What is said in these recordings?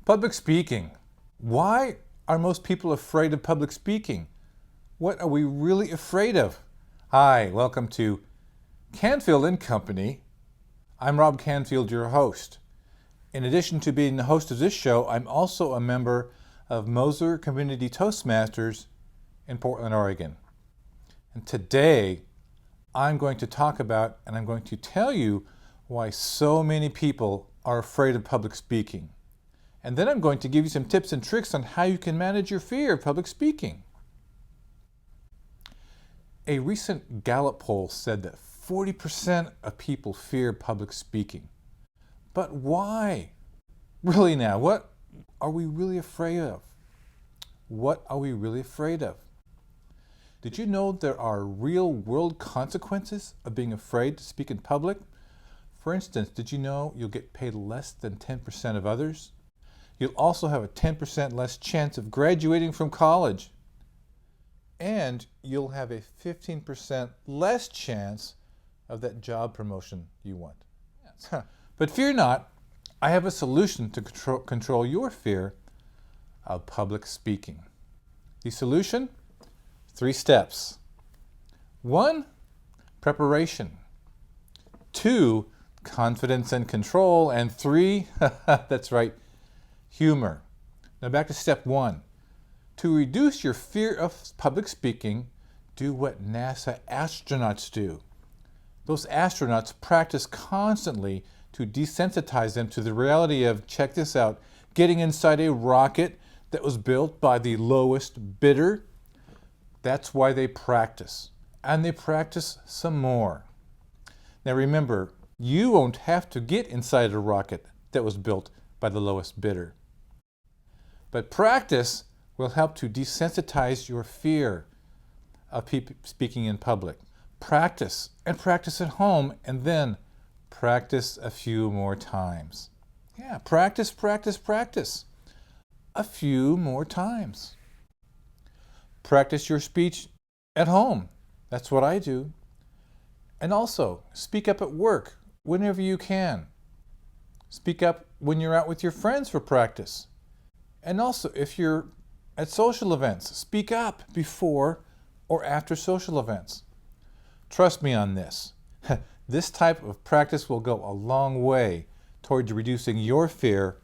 Public speaking. Why are most people afraid of public speaking? What are we really afraid of? Hi, welcome to Canfield and Company. I'm Rob Canfield, your host. In addition to being the host of this show, I'm also a member of Moser Community Toastmasters in Portland, Oregon. And today, I'm going to talk about and I'm going to tell you why so many people are afraid of public speaking. And then I'm going to give you some tips and tricks on how you can manage your fear of public speaking. A recent GALLUP poll said that 40% of people fear public speaking. But why? Really now, what are we really afraid of? What are we really afraid of? Did you know there are real-world consequences of being afraid to speak in public? For instance, did you know you'll get paid less than 10% of others? You'll also have a 10% less chance of graduating from college. And you'll have a 15% less chance of that job promotion you want. But fear not, I have a solution to control your fear of public speaking. The solution? 3 steps. 1, preparation. 2, confidence and control. And 3, that's right, humor. Now back to step 1. To reduce your fear of public speaking, do what NASA astronauts do. Those astronauts practice constantly to desensitize them to the reality of, check this out, getting inside a rocket that was built by the lowest bidder. That's why they practice. And they practice some more. Now remember, you won't have to get inside a rocket that was built by the lowest bidder. But practice will help to desensitize your fear of speaking in public. Practice and practice at home, and then practice a few more times. Yeah, practice, practice, practice. A few more times. Practice your speech at home. That's what I do. And also, speak up at work whenever you can. Speak up when you're out with your friends for practice. And also, if you're at social events, speak up before or after social events. Trust me on this. This type of practice will go a long way towards reducing your fear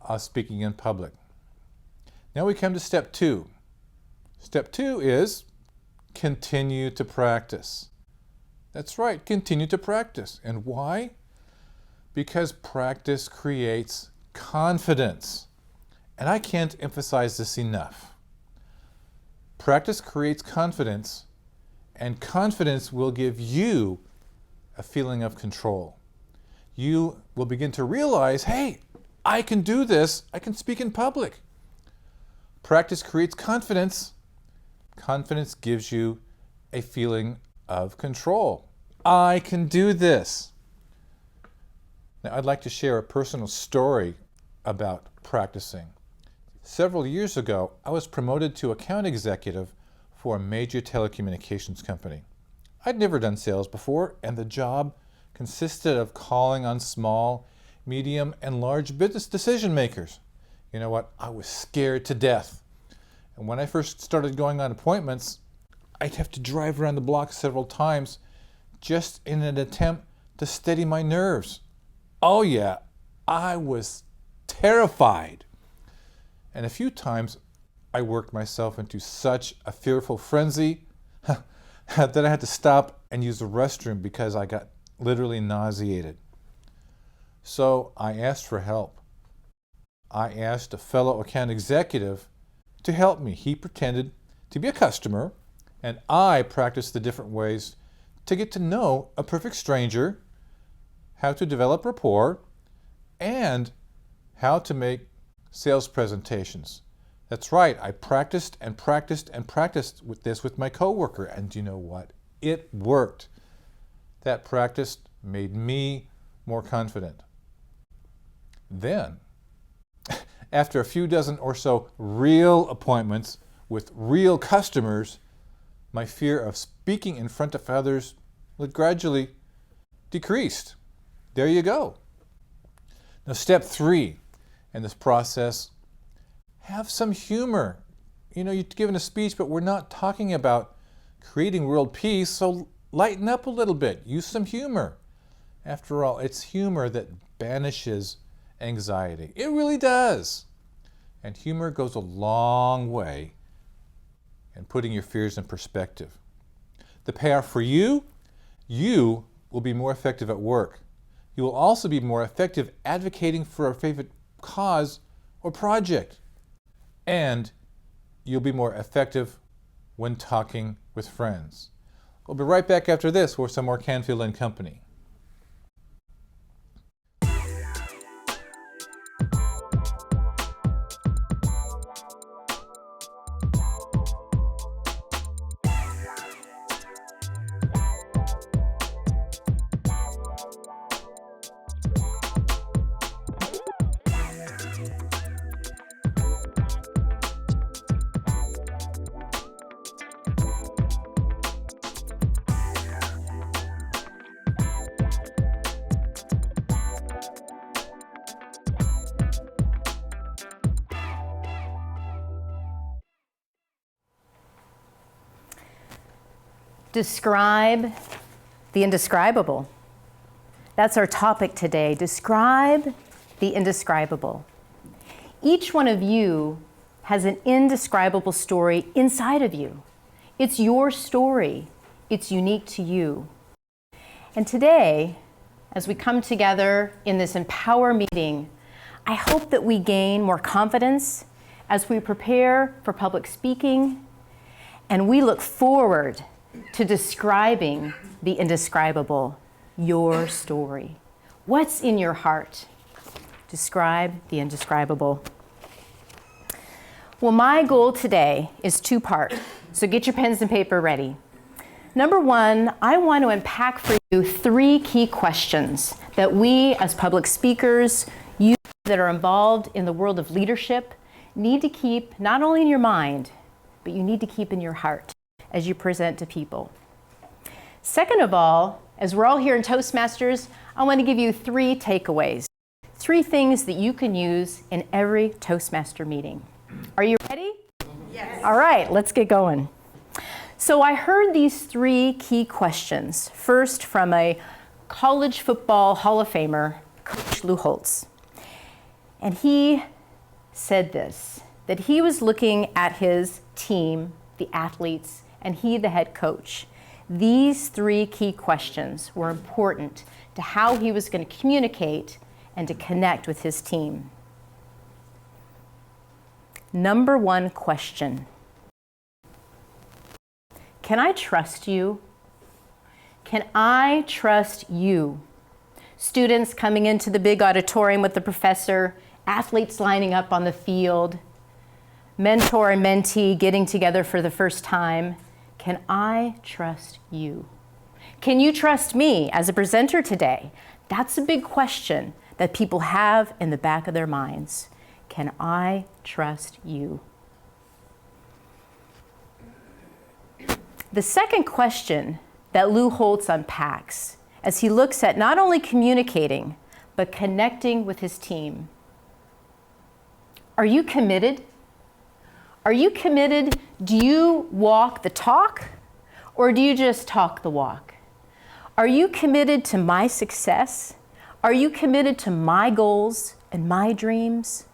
of speaking in public. Now we come to step 2. Step 2 is continue to practice. That's right, continue to practice. And why? Because practice creates confidence. And I can't emphasize this enough. Practice creates confidence, and confidence will give you a feeling of control. You will begin to realize, hey, I can do this. I can speak in public. Practice creates confidence. Confidence gives you a feeling of control. I can do this. Now, I'd like to share a personal story about practicing. Several years ago, I was promoted to account executive for a major telecommunications company. I'd never done sales before, and the job consisted of calling on small, medium, and large business decision makers. You know what? I was scared to death. And when I first started going on appointments, I'd have to drive around the block several times just in an attempt to steady my nerves. Oh yeah, I was terrified. And a few times I worked myself into such a fearful frenzy that I had to stop and use the restroom because I got literally nauseated. So I asked for help. I asked a fellow account executive to help me. He pretended to be a customer, and I practiced the different ways to get to know a perfect stranger, how to develop rapport, and how to make sales presentations. That's right, I practiced and practiced and practiced with this with my coworker, and you know what? It worked. That practice made me more confident. Then, after a few dozen or so real appointments with real customers, my fear of speaking in front of others gradually decreased. There you go. Now, step 3 in this process, have some humor. You know, you're giving a speech, but we're not talking about creating world peace, so lighten up a little bit. Use some humor. After all, it's humor that banishes anxiety. It really does. And humor goes a long way in putting your fears in perspective. The payoff for you, you will be more effective at work. You will also be more effective advocating for a favorite cause or project. And you'll be more effective when talking with friends. We'll be right back after this for some more Canfield and Company. Describe the indescribable. That's our topic today. Describe the indescribable. Each one of you has an indescribable story inside of you. It's your story. It's unique to you. And today, as we come together in this Empower meeting, I hope that we gain more confidence as we prepare for public speaking, and we look forward to describing the indescribable, your story. What's in your heart? Describe the indescribable. Well, my goal today is two-part, so get your pens and paper ready. Number one, I want to unpack for you 3 key questions that we as public speakers, you that are involved in the world of leadership, need to keep not only in your mind, but you need to keep in your heart as you present to people. Second of all, as we're all here in Toastmasters, I want to give you 3 takeaways, 3 things that you can use in every Toastmaster meeting. Are you ready? Yes. All right, let's get going. So I heard these 3 key questions, first from a college football Hall of Famer, Coach Lou Holtz. And he said this, that he was looking at his team, the athletes, and he, the head coach. These 3 key questions were important to how he was going to communicate and to connect with his team. Number 1 question. Can I trust you? Can I trust you? Students coming into the big auditorium with the professor, athletes lining up on the field, mentor and mentee getting together for the first time. Can I trust you? Can you trust me as a presenter today? That's a big question that people have in the back of their minds. Can I trust you? The second question that Lou Holtz unpacks as he looks at not only communicating, but connecting with his team. Are you committed? Are you committed? Do you walk the talk, or do you just talk the walk? Are you committed to my success? Are you committed to my goals and my dreams?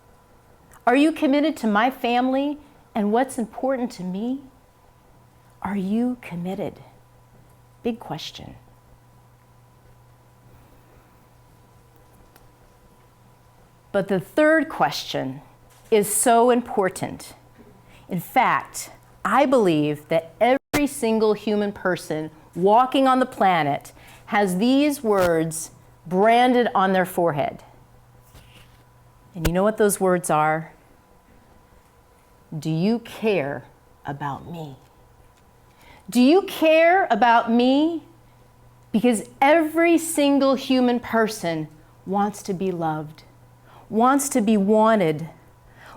Are you committed to my family and what's important to me? Are you committed? Big question. But the third question is so important. In fact, I believe that every single human person walking on the planet has these words branded on their forehead. And you know what those words are? Do you care about me? Do you care about me? Because every single human person wants to be loved, wants to be wanted,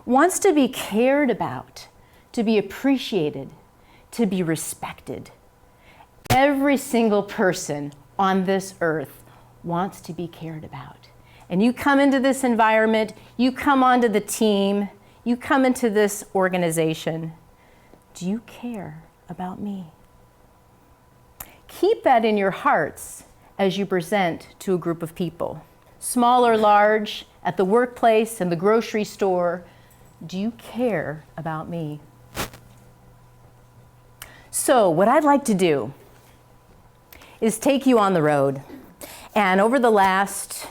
wants to be cared about, to be appreciated, to be respected. Every single person on this earth wants to be cared about. and you come into this environment, you come onto the team, you come into this organization, do you care about me? Keep that in your hearts as you present to a group of people, small or large, at the workplace, in the grocery store. Do you care about me? So what I'd like to do is take you on the road. And over the last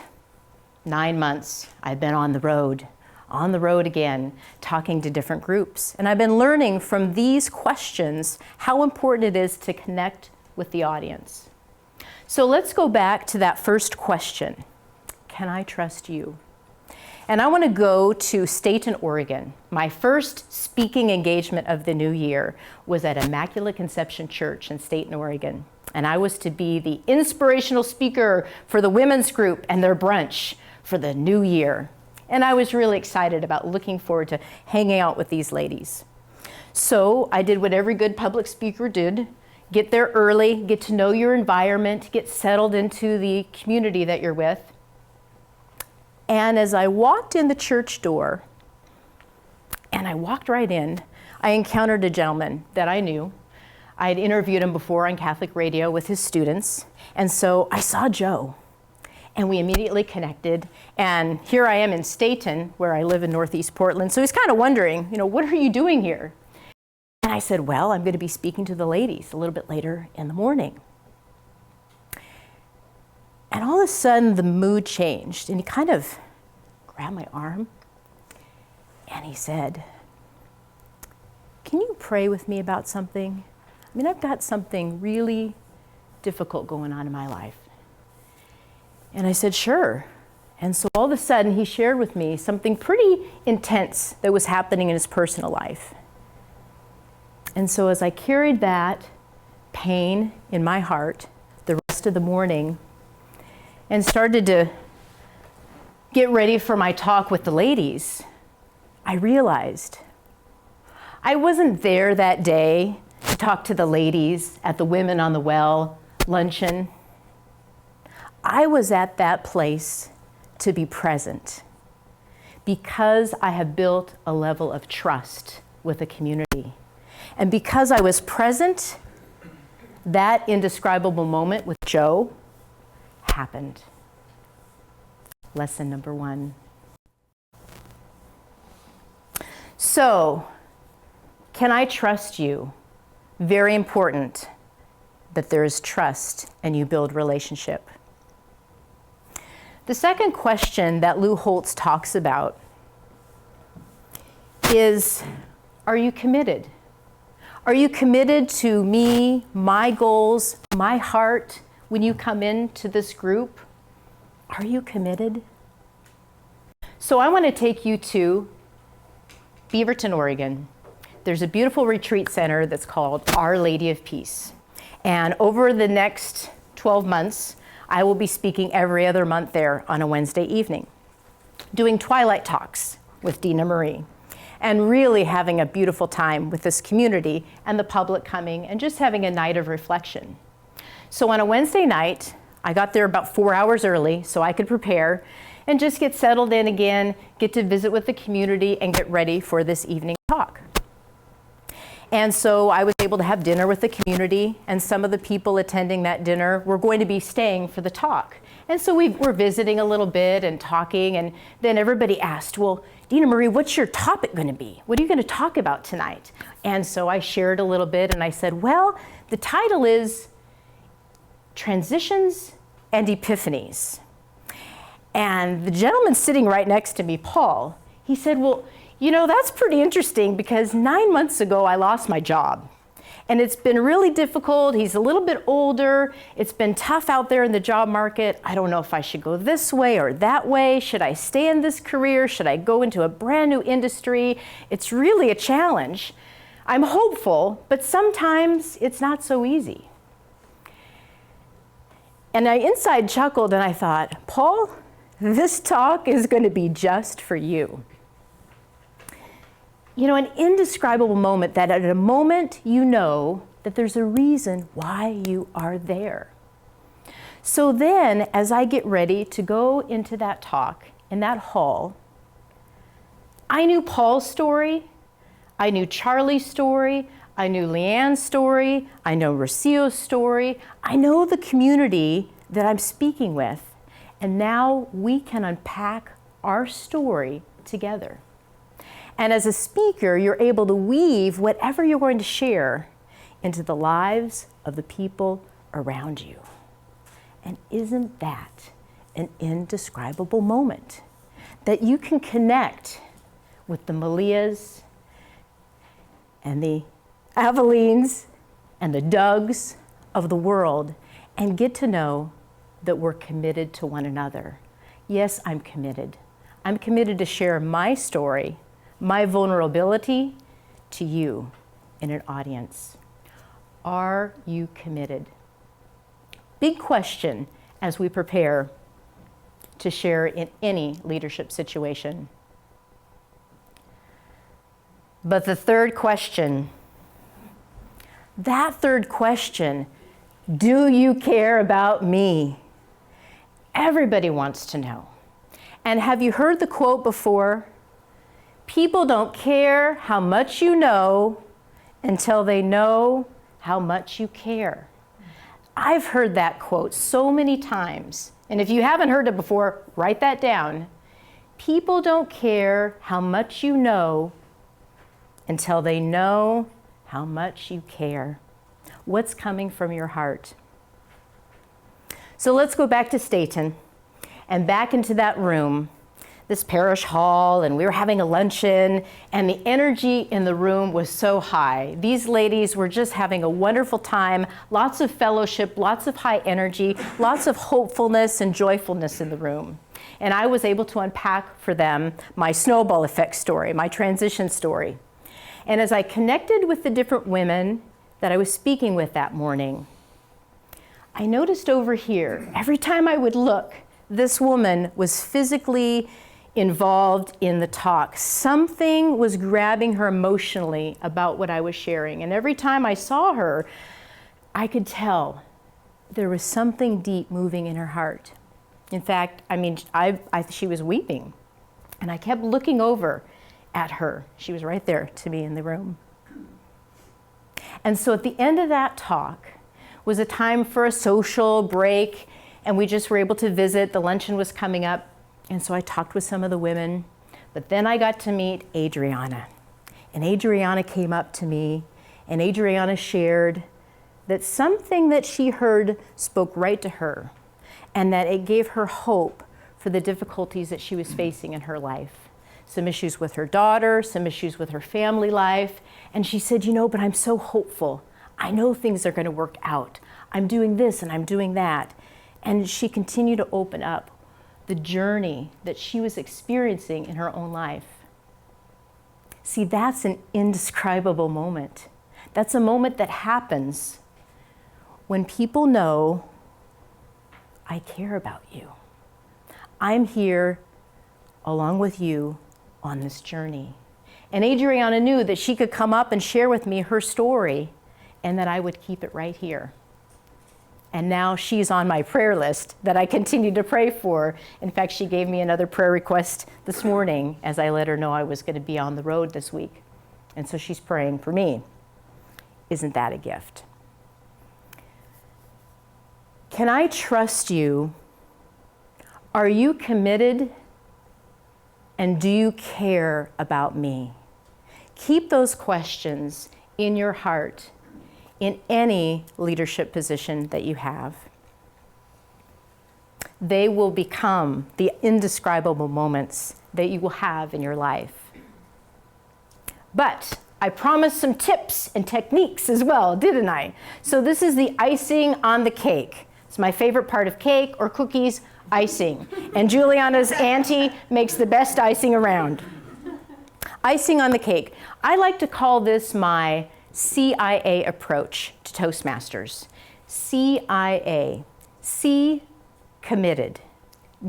9 months, I've been on the road again, talking to different groups. And I've been learning from these questions how important it is to connect with the audience. So let's go back to that first question. Can I trust you? And I want to go to Staten, Oregon. My first speaking engagement of the new year was at Immaculate Conception Church in Staten, Oregon. And I was to be the inspirational speaker for the women's group and their brunch for the new year. And I was really excited about looking forward to hanging out with these ladies. So I did what every good public speaker did. Get there early, get to know your environment, get settled into the community that you're with. And as I walked in the church door, and I walked right in, I encountered a gentleman that I knew. I had interviewed him before on Catholic radio with his students. And so I saw Joe, and we immediately connected. And here I am in Staten, where I live in Northeast Portland. So he's kind of wondering, what are you doing here? And I said, well, I'm going to be speaking to the ladies a little bit later in the morning. And all of a sudden, the mood changed, and he kind of grabbed my arm, and he said, can you pray with me about something? I've got something really difficult going on in my life. And I said, sure. And so all of a sudden, he shared with me something pretty intense that was happening in his personal life. And so as I carried that pain in my heart the rest of the morning, and started to get ready for my talk with the ladies, I realized I wasn't there that day to talk to the ladies at the Women on the Well luncheon. I was at that place to be present because I have built a level of trust with the community. And because I was present, that indescribable moment with Joe happened. Lesson number 1. So, can I trust you? Very important that there is trust and you build relationship. The second question that Lou Holtz talks about is, are you committed? Are you committed to me, my goals, my heart when you come into this group? Are you committed? So I want to take you to Beaverton, Oregon. There's a beautiful retreat center that's called Our Lady of Peace. And over the next 12 months, I will be speaking every other month there on a Wednesday evening, doing twilight talks with Dina Marie, and really having a beautiful time with this community and the public coming and just having a night of reflection. So on a Wednesday night, I got there about 4 hours early so I could prepare and just get settled in again, get to visit with the community and get ready for this evening talk. And so I was able to have dinner with the community, and some of the people attending that dinner were going to be staying for the talk. And so we were visiting a little bit and talking, and then everybody asked, well, Dina Marie, what's your topic going to be? What are you going to talk about tonight? And so I shared a little bit, and I said, well, the title is Transitions and Epiphanies. And the gentleman sitting right next to me, Paul, he said, well, that's pretty interesting because 9 months ago I lost my job. And it's been really difficult. He's a little bit older. It's been tough out there in the job market. I don't know if I should go this way or that way. Should I stay in this career? Should I go into a brand new industry? It's really a challenge. I'm hopeful, but sometimes it's not so easy. And I inside chuckled and I thought, Paul, this talk is going to be just for you. An indescribable moment that at a moment you know that there's a reason why you are there. So then, as I get ready to go into that talk in that hall, I knew Paul's story, I knew Charlie's story, I knew Leanne's story, I know Rocio's story, I know the community that I'm speaking with, and now we can unpack our story together. And as a speaker, you're able to weave whatever you're going to share into the lives of the people around you. And isn't that an indescribable moment? That you can connect with the Malias and the Avelenes and the Dougs of the world and get to know that we're committed to one another. Yes, I'm committed. I'm committed to share my story, my vulnerability to you in an audience. Are you committed? Big question as we prepare to share in any leadership situation. But the third question, that third question, do you care about me? Everybody wants to know. And have you heard the quote before? People don't care how much you know until they know how much you care. I've heard that quote so many times. And if you haven't heard it before, write that down. People don't care how much you know until they know how much you care. What's coming from your heart? So let's go back to Staten and back into that room, this parish hall, and we were having a luncheon, and the energy in the room was so high. These ladies were just having a wonderful time, lots of fellowship, lots of high energy, lots of hopefulness and joyfulness in the room. And I was able to unpack for them my snowball effect story, my transition story. And as I connected with the different women that I was speaking with that morning, I noticed over here, every time I would look, this woman was physically involved in the talk. Something was grabbing her emotionally about what I was sharing. And every time I saw her, I could tell there was something deep moving in her heart. In fact, she was weeping. And I kept looking over at her. She was right there to me in the room. And so at the end of that talk was a time for a social break, and we just were able to visit. The luncheon was coming up, and so I talked with some of the women. But then I got to meet Adriana. And Adriana came up to me, and Adriana shared that something that she heard spoke right to her, and that it gave her hope for the difficulties that she was facing in her life. Some issues with her daughter, some issues with her family life. And she said, but I'm so hopeful. I know things are going to work out. I'm doing this and I'm doing that. And she continued to open up the journey that she was experiencing in her own life. See, that's an indescribable moment. That's a moment that happens when people know, I care about you. I'm here along with you on this journey. And Adriana knew that she could come up and share with me her story and that I would keep it right here. And now she's on my prayer list that I continue to pray for. In fact, she gave me another prayer request this morning as I let her know I was going to be on the road this week. And so she's praying for me. Isn't that a gift? Can I trust you? Are you committed? And do you care about me? Keep those questions in your heart in any leadership position that you have. They will become the indescribable moments that you will have in your life. But I promised some tips and techniques as well, didn't I? So this is the icing on the cake. It's my favorite part of cake or cookies, icing. And Juliana's auntie makes the best icing around. Icing on the cake. I like to call this my CIA approach to Toastmasters. CIA. C, committed.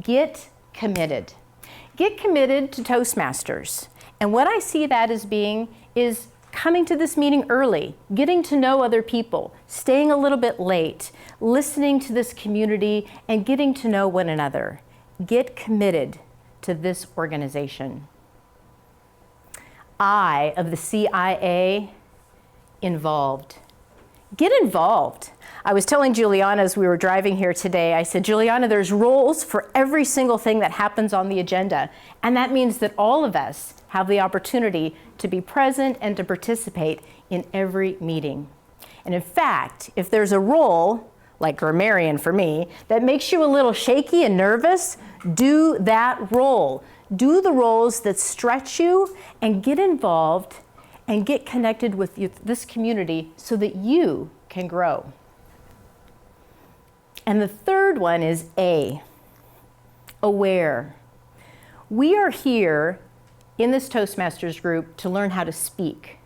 Get committed. Get committed to Toastmasters. And what I see that as being is coming to this meeting early, getting to know other people, staying a little bit late, listening to this community, and getting to know one another. Get committed to this organization. I, of the CIA, involved. Get involved. I was telling Juliana as we were driving here today, I said, Juliana, there's roles for every single thing that happens on the agenda. And that means that all of us have the opportunity to be present and to participate in every meeting. And in fact, if there's a role, like grammarian for me, that makes you a little shaky and nervous, do that role. Do the roles that stretch you and get involved and get connected with this community so that you can grow. And the third one is A, aware. We are here in this Toastmasters group to learn how to speak.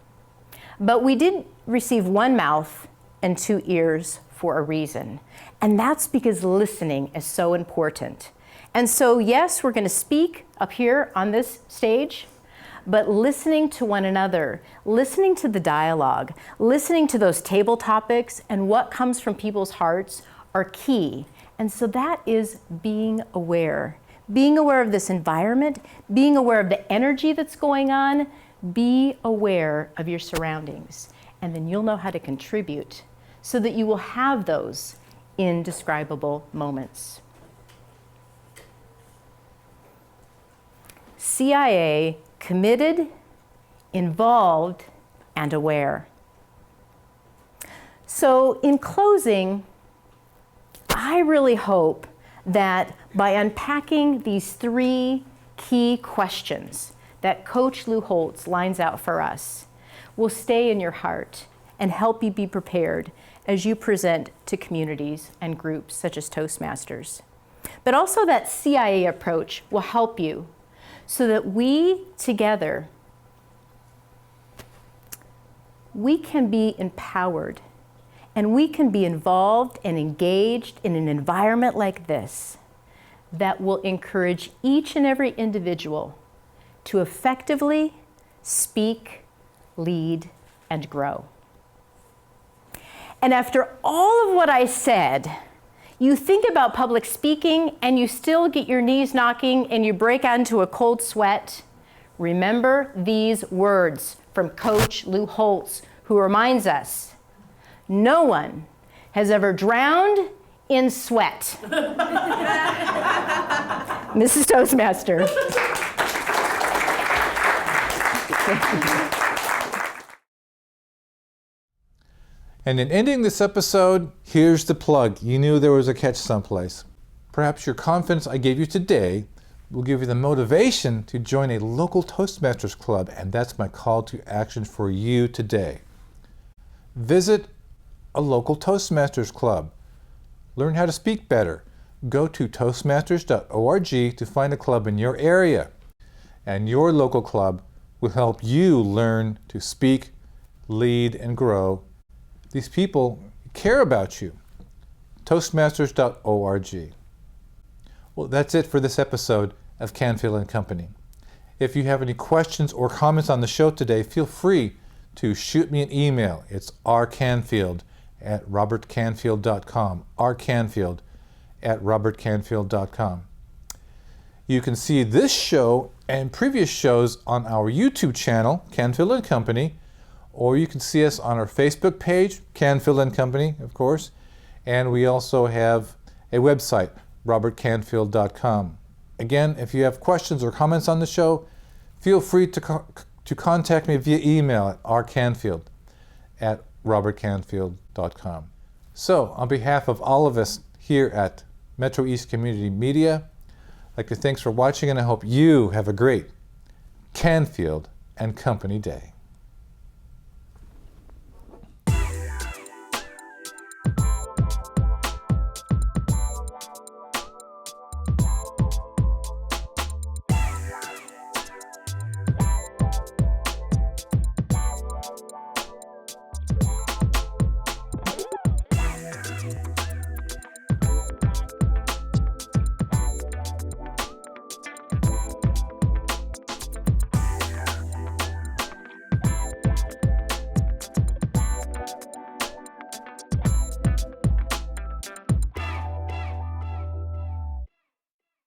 But we did receive one mouth and two ears for a reason. And that's because listening is so important. And so, yes, we're going to speak up here on this stage, but listening to one another, listening to the dialogue, listening to those table topics and what comes from people's hearts are key. And so that is being aware. Being aware of this environment, being aware of the energy that's going on, be aware of your surroundings. And then you'll know how to contribute so that you will have those indescribable moments. CIA, committed, involved, and aware. So in closing, I really hope that by unpacking these three key questions that Coach Lou Holtz lines out for us will stay in your heart and help you be prepared as you present to communities and groups such as Toastmasters. But also that CIA approach will help you so that we together, we can be empowered and we can be involved and engaged in an environment like this that will encourage each and every individual to effectively speak, lead, and grow. And after all of what I said, you think about public speaking and you still get your knees knocking and you break out into a cold sweat, remember these words from Coach Lou Holtz, who reminds us, no one has ever drowned in sweat. Mrs. Toastmaster. And in ending this episode, here's the plug. You knew there was a catch someplace. Perhaps your confidence I gave you today will give you the motivation to join a local Toastmasters club, and that's my call to action for you today. Visit a local Toastmasters club. Learn how to speak better. Go to toastmasters.org to find a club in your area, and your local club will help you learn to speak, lead, and grow. These people care about you. Toastmasters.org. Well, that's it for this episode of Canfield and Company. If you have any questions or comments on the show today, feel free to shoot me an email. It's rcanfield@robertcanfield.com. rcanfield@robertcanfield.com. You can see this show and previous shows on our YouTube channel, Canfield and Company, or you can see us on our Facebook page, Canfield and Company, of course, and we also have a website, robertcanfield.com. Again, if you have questions or comments on the show, feel free to contact me via email at rcanfield@robertcanfield.com. So, on behalf of all of us here at Metro East Community Media, I'd like to thanks for watching, and I hope you have a great Canfield and Company day.